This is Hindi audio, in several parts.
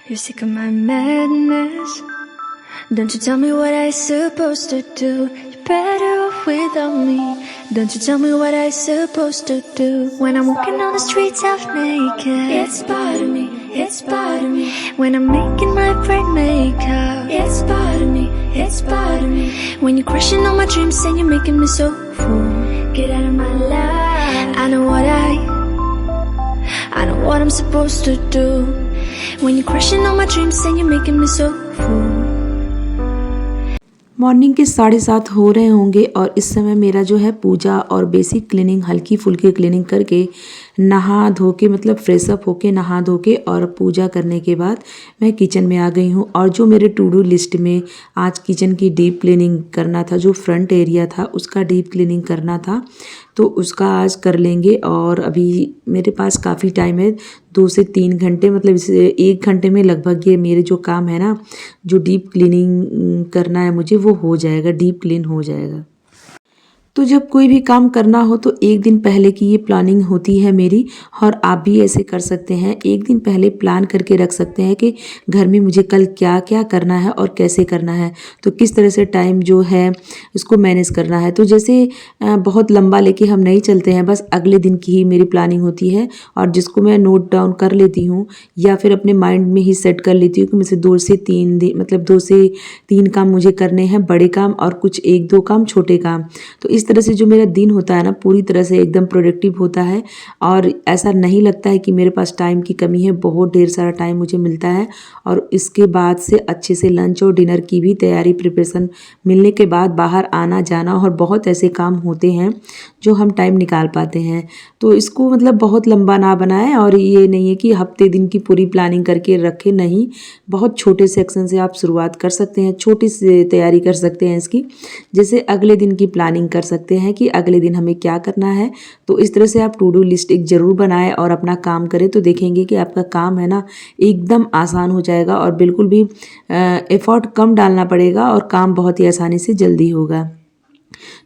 You're sick of my madness. Don't you tell me what I'm supposed to do. You're better off without me. Don't you tell me what I'm supposed to do. When I'm walking on the streets half naked, it's part of me, it's part of me. When I'm making my brain makeup, it's part of me, it's part of me. When you're crushing all my dreams and you're making me so full, get out of my life. I know what I'm supposed to do. When you're crushing all my dreams and you're making me so full. Morning के 7:30 हो रहे होंगे और इस समय मेरा जो है पूजा और बेसिक क्लीनिंग, हल्की फुल्की क्लीनिंग करके नहा धो के मतलब फ्रेश अप होके नहा धो के और पूजा करने के बाद मैं किचन में आ गई हूँ। और जो मेरे टू डू लिस्ट में आज किचन की डीप क्लीनिंग करना था, जो फ्रंट एरिया था उसका डीप क्लीनिंग करना था, तो उसका आज कर लेंगे। और अभी मेरे पास काफ़ी टाइम है, 2 से 3 घंटे, मतलब इस 1 घंटे में लगभग ये मेरे जो काम है ना, जो डीप क्लीनिंग करना है मुझे, वो हो जाएगा, डीप क्लीन हो जाएगा। तो जब कोई भी काम करना हो तो एक दिन पहले की ये प्लानिंग होती है मेरी, और आप भी ऐसे कर सकते हैं। एक दिन पहले प्लान करके रख सकते हैं कि घर में मुझे कल क्या क्या करना है और कैसे करना है, तो किस तरह से टाइम जो है इसको मैनेज करना है। तो जैसे बहुत लंबा लेके हम नहीं चलते हैं, बस अगले दिन की ही मेरी प्लानिंग होती है और जिसको मैं नोट डाउन कर लेती हूँ या फिर अपने माइंड में ही सेट कर लेती हूँ कि मुझे 2 से 3 दिन, मतलब 2 से 3 काम मुझे करने हैं, बड़े काम, और कुछ 1-2 काम छोटे काम। तो इस तरह से जो मेरा दिन होता है ना, पूरी तरह से एकदम प्रोडक्टिव होता है और ऐसा नहीं लगता है कि मेरे पास टाइम की कमी है। बहुत ढेर सारा टाइम मुझे मिलता है और इसके बाद से अच्छे से लंच और डिनर की भी तैयारी, प्रिपरेशन मिलने के बाद बाहर आना जाना और बहुत ऐसे काम होते हैं जो हम टाइम निकाल पाते हैं। तो इसको मतलब बहुत लंबा ना बनाएं, और ये नहीं है कि हफ्ते दिन की पूरी प्लानिंग करके रखें, नहीं, बहुत छोटे सेक्शन से आप शुरुआत कर सकते हैं, छोटी सी तैयारी कर सकते हैं इसकी। जैसे अगले दिन की प्लानिंग कर सकते हैं कि अगले दिन हमें क्या करना है। तो इस तरह से आप टू डू लिस्ट एक ज़रूर बनाएं और अपना काम करें, तो देखेंगे कि आपका काम है ना एकदम आसान हो जाएगा और बिल्कुल भी एफर्ट कम डालना पड़ेगा और काम बहुत ही आसानी से जल्दी होगा।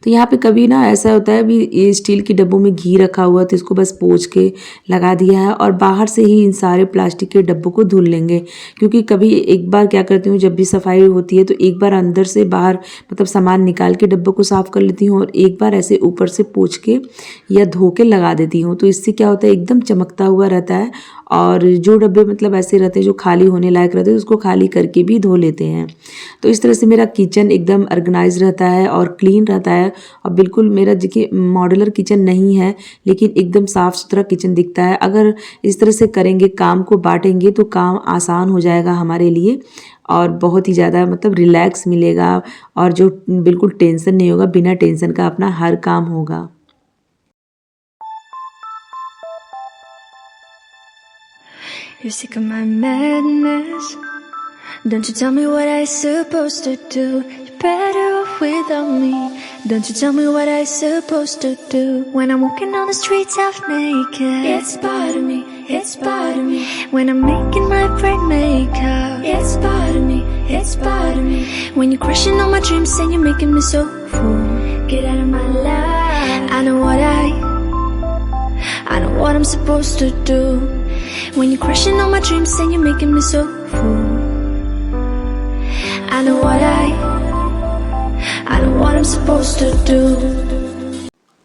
तो यहाँ पे कभी ना ऐसा होता है, अभी ये स्टील की डब्बों में घी रखा हुआ, तो इसको बस पोंछ के लगा दिया है और बाहर से ही इन सारे प्लास्टिक के डब्बों को धुल लेंगे। क्योंकि कभी एक बार क्या करती हूँ, जब भी सफाई होती है तो एक बार अंदर से बाहर मतलब सामान निकाल के डब्बों को साफ़ कर लेती हूँ और एक बार ऐसे ऊपर से पोंछ के या धो के लगा देती हूँ। तो इससे क्या होता है, एकदम चमकता हुआ रहता है। और जो डब्बे मतलब ऐसे रहते हैं जो खाली होने लायक रहते हैं, उसको खाली करके भी धो लेते हैं। तो इस तरह से मेरा किचन एकदम ऑर्गेनाइज रहता है और क्लीन रहता है। और बिल्कुल मेरा देखिए मॉड्यूलर किचन नहीं है, लेकिन एकदम साफ़ सुथरा किचन दिखता है। अगर इस तरह से करेंगे, काम को बांटेंगे, तो काम आसान हो जाएगा हमारे लिए और बहुत ही ज़्यादा मतलब रिलैक्स मिलेगा और जो बिल्कुल टेंशन नहीं होगा, बिना टेंशन का अपना हर काम होगा। You're sick of my madness. Don't you tell me what I'm supposed to do. You're better off without me. Don't you tell me what I'm supposed to do. When I'm walking on the streets half naked, it's part of me, it's part of me. When I'm making my brain makeup, it's part of me, it's part of me. When you're crushing all my dreams and you're making me so full, get out of my life. I know what I'm supposed to do. When you're crushing all my dreams and you're making me so full, I know what I'm supposed to do.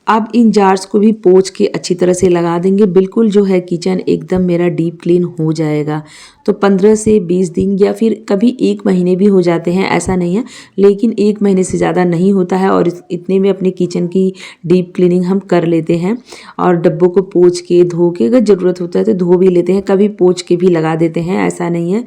अब इन जार्स को भी पोंछ के अच्छी तरह से लगा देंगे। बिल्कुल जो है किचन एकदम मेरा डीप क्लीन हो जाएगा। तो 15 से 20 दिन या फिर कभी 1 महीने भी हो जाते हैं, ऐसा नहीं है, लेकिन 1 महीने से ज़्यादा नहीं होता है और इतने में अपने किचन की डीप क्लीनिंग हम कर लेते हैं। और डब्बों को पोंछ के धो के, अगर ज़रूरत होता है तो धो भी लेते हैं, कभी पोंछ के भी लगा देते हैं, ऐसा नहीं है।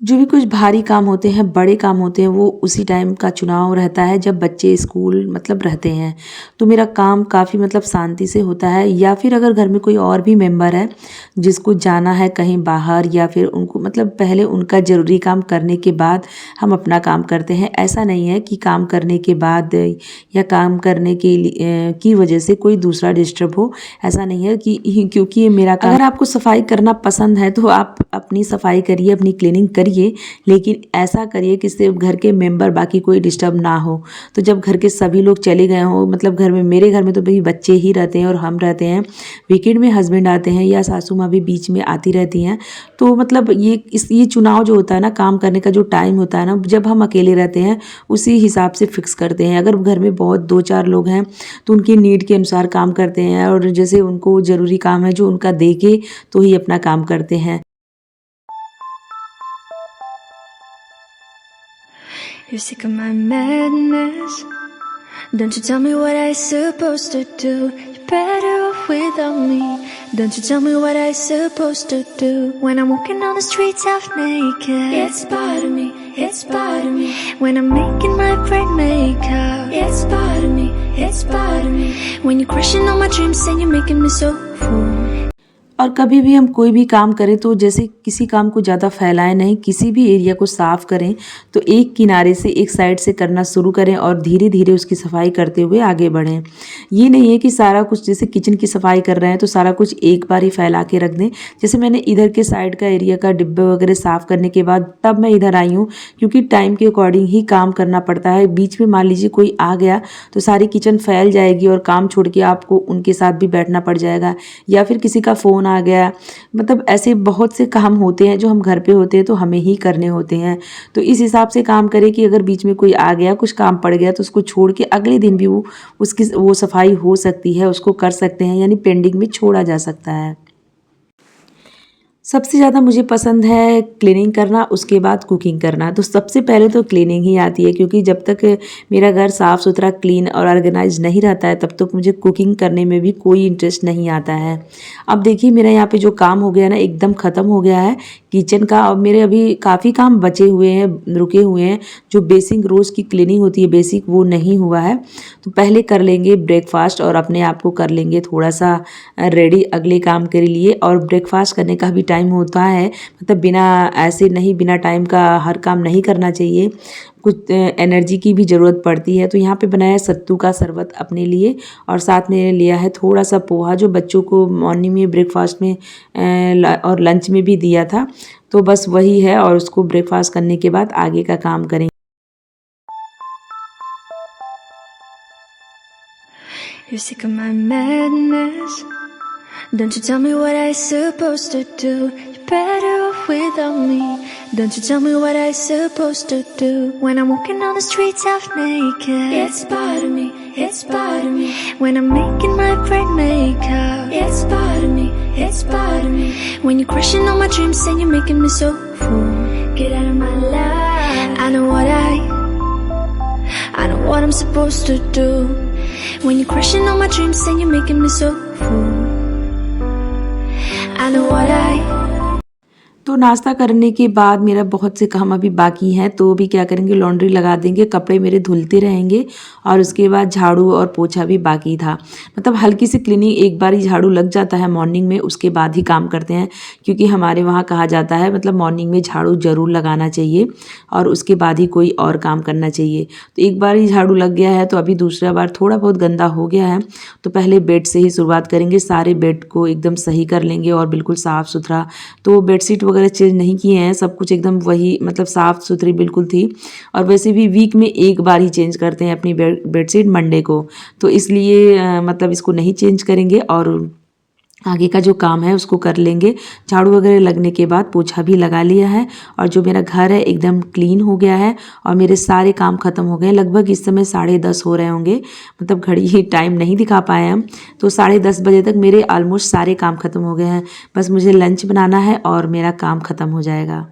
जो भी कुछ भारी काम होते हैं, बड़े काम होते हैं, वो उसी टाइम का चुनाव रहता है जब बच्चे स्कूल मतलब रहते हैं। तो मेरा काम काफ़ी मतलब शांति से होता है। या फिर अगर घर में कोई और भी मेंबर है जिसको जाना है कहीं बाहर, या फिर उनको मतलब पहले उनका ज़रूरी काम करने के बाद हम अपना काम करते हैं। ऐसा नहीं है कि काम करने के बाद या काम करने की वजह से कोई दूसरा डिस्टर्ब हो, ऐसा नहीं है कि क्योंकि ये मेरा काम। अगर आपको सफाई करना पसंद है तो आप अपनी सफाई करिए, अपनी क्लीनिंग करिए, करिए, लेकिन ऐसा करिए कि सिर्फ घर के मेंबर बाकी कोई डिस्टर्ब ना हो। तो जब घर के सभी लोग चले गए हों, मतलब घर में, मेरे घर में तो भाई बच्चे ही रहते हैं और हम रहते हैं, वीकेंड में हस्बैंड आते हैं या सासू माँ भी बीच में आती रहती हैं। तो मतलब ये चुनाव जो होता है ना, काम करने का जो टाइम होता है ना, जब हम अकेले रहते हैं उसी हिसाब से फिक्स करते हैं। अगर घर में बहुत 2-4 लोग हैं तो उनकी नीड के अनुसार काम करते हैं, और जैसे उनको ज़रूरी काम है जो उनका दे के तो ही अपना काम करते हैं। You're sick of my madness. Don't you tell me what I supposed to do. You're better off without me. Don't you tell me what I supposed to do. When I'm walking on the streets half naked, it's part of me, it's part of me. When I'm making my brain make up, it's part of me, it's part of me. When you're crushing all my dreams and you're making me so full. और कभी भी हम कोई भी काम करें तो जैसे किसी काम को ज़्यादा फैलाएं नहीं, किसी भी एरिया को साफ़ करें तो एक किनारे से, एक साइड से करना शुरू करें और धीरे धीरे उसकी सफाई करते हुए आगे बढ़ें। ये नहीं है कि सारा कुछ, जैसे किचन की सफाई कर रहे हैं तो सारा कुछ एक बार ही फैला के रख दें। जैसे मैंने इधर के साइड का एरिया का डिब्बे वगैरह साफ़ करने के बाद तब मैं इधर आई हूँ, क्योंकि टाइम के अकॉर्डिंग ही काम करना पड़ता है। बीच में मान लीजिए कोई आ गया तो सारी किचन फैल जाएगी और काम छोड़ के आपको उनके साथ भी बैठना पड़ जाएगा, या फिर किसी का फ़ोन आ गया। मतलब ऐसे बहुत से काम होते हैं जो हम घर पे होते हैं तो हमें ही करने होते हैं। तो इस हिसाब से काम करें कि अगर बीच में कोई आ गया, कुछ काम पड़ गया, तो उसको छोड़ के अगले दिन भी वो सफाई हो सकती है, उसको कर सकते हैं, यानी पेंडिंग में छोड़ा जा सकता है। सबसे ज़्यादा मुझे पसंद है क्लीनिंग करना, उसके बाद कुकिंग करना। तो सबसे पहले तो क्लीनिंग ही आती है, क्योंकि जब तक मेरा घर साफ़ सुथरा, क्लीन और ऑर्गेनाइज नहीं रहता है तब तक मुझे कुकिंग करने में भी कोई इंटरेस्ट नहीं आता है। अब देखिए मेरा यहाँ पे जो काम हो गया ना, एकदम ख़त्म हो गया है किचन का। अब मेरे अभी काफ़ी काम बचे हुए हैं, रुके हुए हैं। जो बेसिक रोज़ की क्लीनिंग होती है, बेसिक, वो नहीं हुआ है। तो पहले कर लेंगे ब्रेकफास्ट और अपने आप को कर लेंगे थोड़ा सा रेडी अगले काम के लिए। और ब्रेकफास्ट करने का भी टाइम होता है, मतलब बिना ऐसे नहीं, बिना टाइम का हर काम नहीं करना चाहिए, कुछ एनर्जी की भी ज़रूरत पड़ती है। तो यहाँ पे बनाया सत्तू का शरबत अपने लिए, और साथ में लिया है थोड़ा सा पोहा, जो बच्चों को मॉर्निंग में ब्रेकफास्ट में और लंच में भी दिया था। तो बस वही है, और उसको ब्रेकफास्ट करने के बाद आगे का काम करेंगे। You're sick of my madness. Don't you tell me what I supposed to do. You're better off without me. Don't you tell me what I supposed to do. When I'm walking on the streets half naked, it's part of me, it's part of me. When I'm making my brain make up, it's part of me, it's part of me. When you're crushing all my dreams and you're making me so full. Get out of my life. I know what I'm supposed to do. When you're crushing all my dreams and you're making me so full. I know what तो नाश्ता करने के बाद मेरा बहुत से काम अभी बाकी हैं, तो भी क्या करेंगे, लॉन्ड्री लगा देंगे, कपड़े मेरे धुलते रहेंगे। और उसके बाद झाड़ू और पोछा भी बाकी था, मतलब हल्की सी क्लीनिंग, एक बार ही झाड़ू लग जाता है मॉर्निंग में, उसके बाद ही काम करते हैं। क्योंकि हमारे वहाँ कहा जाता है, मतलब मॉर्निंग में झाड़ू ज़रूर लगाना चाहिए और उसके बाद ही कोई और काम करना चाहिए। तो एक बार ही झाड़ू लग गया है, तो अभी दूसरा बार थोड़ा बहुत गंदा हो गया है, तो पहले बेड से ही शुरुआत करेंगे। सारे बेड को एकदम सही कर लेंगे और बिल्कुल साफ़ सुथरा। तो बेडशीट वगैरह चेंज नहीं किए हैं, सब कुछ एकदम वही, मतलब साफ़ सुथरी बिल्कुल थी। और वैसे भी वीक में एक बार ही चेंज करते हैं अपनी बेडशीट, मंडे को, तो इसलिए मतलब इसको नहीं चेंज करेंगे और आगे का जो काम है उसको कर लेंगे। झाड़ू वगैरह लगने के बाद पोछा भी लगा लिया है, और जो मेरा घर है एकदम क्लीन हो गया है और मेरे सारे काम ख़त्म हो गए। लगभग इस समय 10:30 हो रहे होंगे, मतलब घड़ी ही टाइम नहीं दिखा पाए हम, तो 10:30 बजे तक मेरे ऑलमोस्ट सारे काम ख़त्म हो गए हैं। बस मुझे लंच बनाना है और मेरा काम ख़त्म हो जाएगा।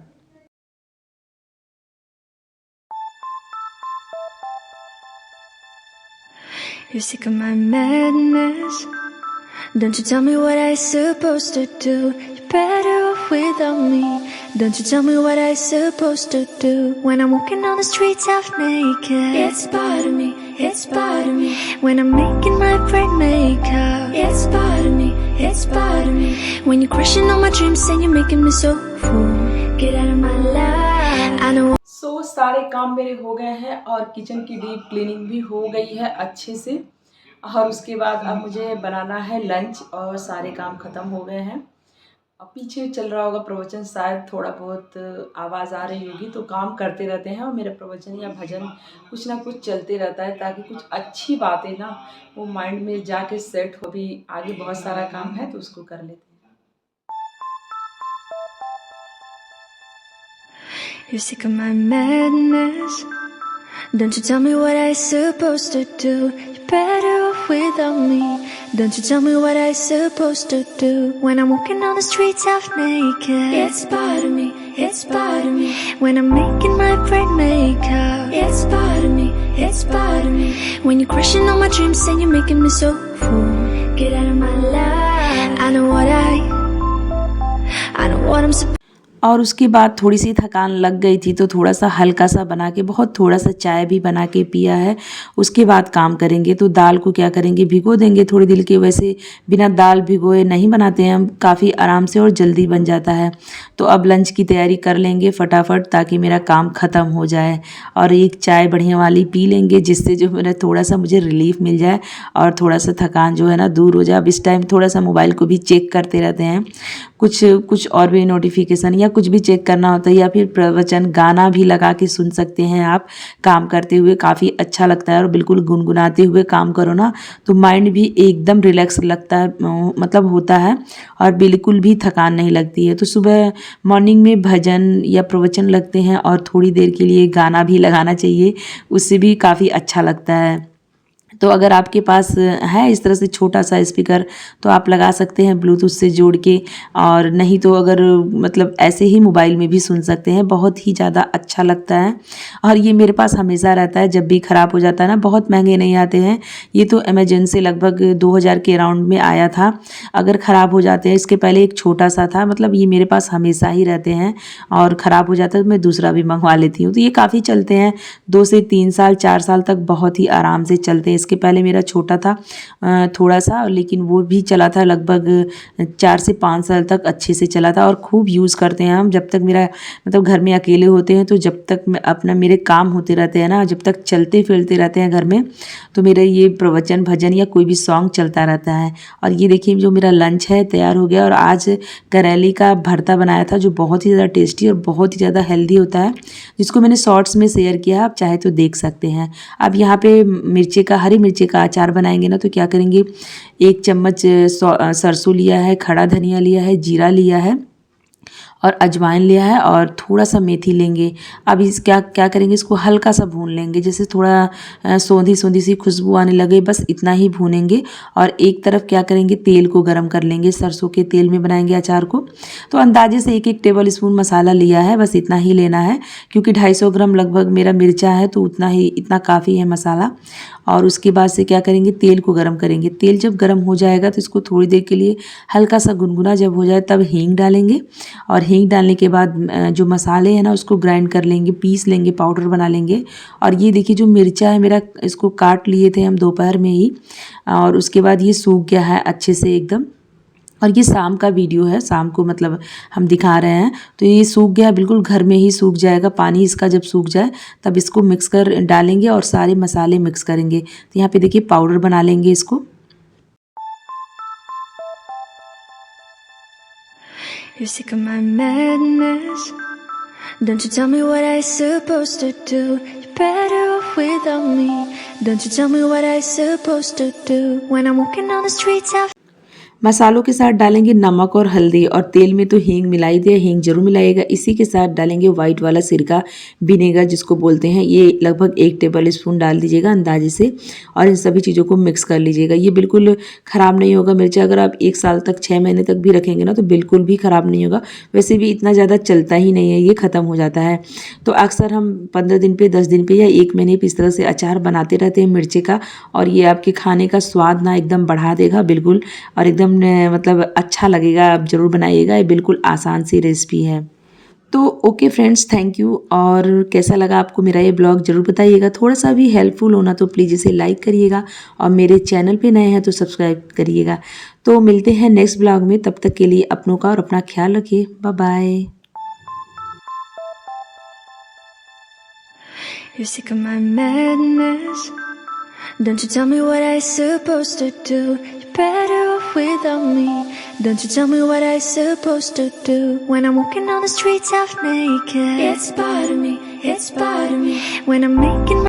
You're sick of my madness. Don't you tell me what I supposed to do. You're better off without me. Don't you tell me what I supposed to do. When I'm walking on the streets half naked, it's part of me, it's part of me. When I'm making my brain make up, it's part of me, it's part of me. When you're crushing all my dreams and you're making me so full. Get out of my life. I know. सारे काम मेरे हो गए हैं और किचन की डीप क्लीनिंग भी हो गई है अच्छे से, और उसके बाद अब मुझे बनाना है लंच और सारे काम ख़त्म हो गए हैं। अब पीछे चल रहा होगा प्रवचन, शायद थोड़ा बहुत आवाज़ आ रही होगी, तो काम करते रहते हैं और मेरा प्रवचन या भजन कुछ ना कुछ चलते रहता है ताकि कुछ अच्छी बातें ना वो माइंड में जाके सेट हो। भी आगे बहुत सारा काम है तो उसको कर लेते हैं। You're sick of my madness. Don't you tell me what I supposed to do. You're better off without me. Don't you tell me what I supposed to do. When I'm walking on the streets half naked, it's part of me, it's part of me. When I'm making my bright makeup, it's part of me, it's part of me. When you're crushing all my dreams and you're making me so full, get out of my life. I know what I'm supposed. और उसके बाद थोड़ी सी थकान लग गई थी तो थोड़ा सा हल्का सा बना के, बहुत थोड़ा सा चाय भी बना के पिया है। उसके बाद काम करेंगे। तो दाल को क्या करेंगे, भिगो देंगे थोड़ी देर के। वैसे बिना दाल भिगोए नहीं बनाते हैं हम, काफ़ी आराम से और जल्दी बन जाता है। तो अब लंच की तैयारी कर लेंगे फटाफट ताकि मेरा काम ख़त्म हो जाए, और एक चाय बढ़िया वाली पी लेंगे जिससे जो मेरा थोड़ा सा मुझे रिलीफ मिल जाए और थोड़ा सा थकान जो है ना दूर हो जाए। अब इस टाइम थोड़ा सा मोबाइल को भी चेक करते रहते हैं, कुछ और भी नोटिफिकेशन या कुछ भी चेक करना होता है, या फिर प्रवचन गाना भी लगा के सुन सकते हैं आप काम करते हुए। काफ़ी अच्छा लगता है और बिल्कुल गुनगुनाते हुए काम करो ना तो माइंड भी एकदम रिलैक्स लगता है, मतलब होता है, और बिल्कुल भी थकान नहीं लगती है। तो सुबह मॉर्निंग में भजन या प्रवचन लगते हैं और थोड़ी देर के लिए गाना भी लगाना चाहिए, उससे भी काफ़ी अच्छा लगता है। तो अगर आपके पास है इस तरह से छोटा सा स्पीकर तो आप लगा सकते हैं ब्लूटूथ से जोड़ के, और नहीं तो अगर मतलब ऐसे ही मोबाइल में भी सुन सकते हैं, बहुत ही ज़्यादा अच्छा लगता है। और ये मेरे पास हमेशा रहता है, जब भी ख़राब हो जाता है ना, बहुत महंगे नहीं आते हैं ये तो, अमेजन से लगभग 2000 के अराउंड में आया था। अगर ख़राब हो जाते हैं, इसके पहले एक छोटा सा था, मतलब ये मेरे पास हमेशा ही रहते हैं, और ख़राब हो जाता है तो मैं दूसरा भी मंगवा लेती हूँ। तो ये काफ़ी चलते हैं, 2 से 3 साल 4 साल तक बहुत ही आराम से चलते हैं। इसके पहले मेरा छोटा था थोड़ा सा, लेकिन वो भी चला था लगभग 4 से 5 साल तक अच्छे से चला था, और खूब यूज़ करते हैं हम। जब तक मेरा मतलब घर में अकेले होते हैं तो जब तक मैं अपना मेरे काम होते रहते हैं ना, जब तक चलते फिरते रहते हैं घर में, तो मेरा ये प्रवचन भजन या कोई भी सॉन्ग चलता रहता है। और ये देखिए जो मेरा लंच है तैयार हो गया, और आज करेले का भरता बनाया था जो बहुत ही ज़्यादा टेस्टी और बहुत ही ज़्यादा हेल्दी होता है, जिसको मैंने शॉर्ट्स में शेयर किया, आप चाहे तो देख सकते हैं। अब यहाँ पे हरी मिर्ची का अचार बनाएंगे ना, तो क्या करेंगे, 1 चम्मच सरसों लिया है, खड़ा धनिया लिया है, जीरा लिया है और अजवाइन लिया है, और थोड़ा सा मेथी लेंगे। अब इस क्या क्या करेंगे, इसको हल्का सा भून लेंगे, जैसे थोड़ा सौंधी सौंधी सी खुशबू आने लगे, बस इतना ही भूनेंगे। और एक तरफ क्या करेंगे, तेल को गरम कर लेंगे, सरसों के तेल में बनाएंगे अचार को। तो अंदाजे से 1-1 टेबल स्पून मसाला लिया है, बस इतना ही लेना है, क्योंकि 250 ग्राम लगभग मेरा मिर्चा है, तो इतना काफ़ी है मसाला। और उसके बाद से क्या करेंगे, तेल को गरम करेंगे। तेल जब गरम हो जाएगा तो इसको थोड़ी देर के लिए हल्का सा गुनगुना जब हो जाए तब हींग डालेंगे, और हींग डालने के बाद जो मसाले हैं ना उसको ग्राइंड कर लेंगे, पीस लेंगे, पाउडर बना लेंगे। और ये देखिए जो मिर्चा है मेरा, इसको काट लिए थे हम दोपहर में ही, और उसके बाद ये सूख गया है अच्छे से एकदम। और ये शाम का वीडियो है, शाम को मतलब हम दिखा रहे हैं। तो ये सूख गया बिल्कुल, घर में ही सूख जाएगा, पानी इसका जब सूख जाए तब इसको मिक्स कर डालेंगे और सारे मसाले मिक्स करेंगे। तो यहाँ पे देखिए पाउडर बना लेंगे इसको। You're sick of my madness. Don't you tell me what I supposed to do. You're better off without me. Don't you tell me what I supposed to do. When I'm walking on the streets I मसालों के साथ डालेंगे नमक और हल्दी, और तेल में तो हींग मिलाई दिया, हींग जरूर मिलाइएगा। इसी के साथ डालेंगे वाइट वाला सिरका, विनेगर जिसको बोलते हैं, ये लगभग 1 टेबल स्पून डाल दीजिएगा अंदाजे से, और इन सभी चीज़ों को मिक्स कर लीजिएगा। ये बिल्कुल ख़राब नहीं होगा मिर्चा, अगर आप 1 साल तक 6 महीने तक भी रखेंगे ना तो बिल्कुल भी ख़राब नहीं होगा। वैसे भी इतना ज़्यादा चलता ही नहीं है, ये ख़त्म हो जाता है। तो अक्सर हम 15 दिन पे, 10 दिन पे या 1 महीने पे इस तरह से अचार बनाते रहते हैं मिर्चे का, और ये आपके खाने का स्वाद ना एकदम बढ़ा देगा बिल्कुल, और एकदम मतलब अच्छा लगेगा। आप ज़रूर बनाइएगा, ये बिल्कुल आसान सी रेसिपी है। तो ओके फ्रेंड्स, थैंक यू। और कैसा लगा आपको मेरा ये ब्लॉग ज़रूर बताइएगा। थोड़ा सा भी हेल्पफुल होना तो प्लीज़ इसे लाइक करिएगा, और मेरे चैनल पे नए हैं तो सब्सक्राइब करिएगा। तो मिलते हैं नेक्स्ट ब्लॉग में, तब तक के लिए अपनों का और अपना ख्याल रखिए। Bye bye. You're sick of my madness. Don't you tell me what I supposed to do. You're better off without me. Don't you tell me what I supposed to do. When I'm walking on the streets half naked, it's part of me, it's part of me. When I'm making